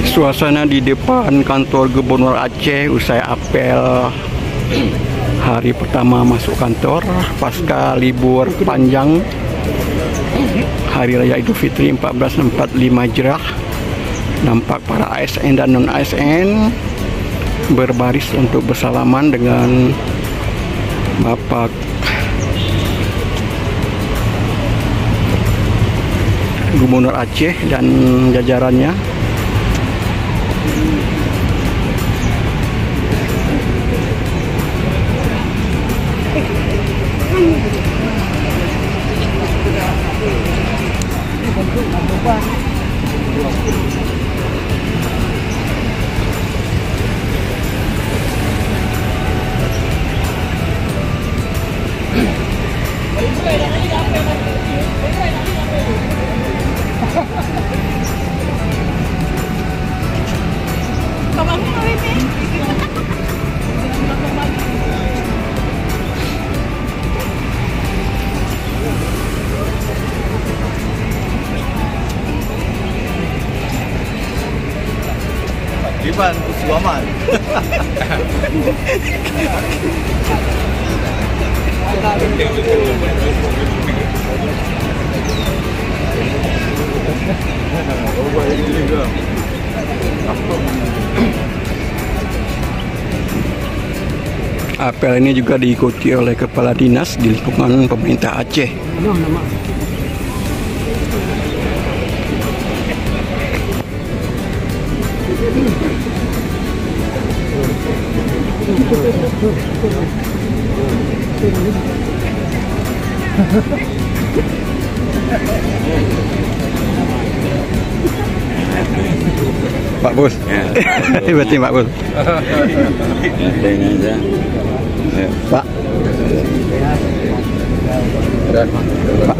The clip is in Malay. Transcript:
Suasana di depan kantor Gubernur Aceh usai apel hari pertama masuk kantor pasca libur panjang Hari Raya Idul Fitri 1445 Hijrah. Nampak para ASN dan non-ASN berbaris untuk bersalaman dengan Bapak Gubernur Aceh dan jajarannya. Iban Suaman. Apel ini juga diikuti oleh kepala dinas di lingkungan pemerintah Aceh. Pak Bos, berarti Pak Bos. Pak. Pak.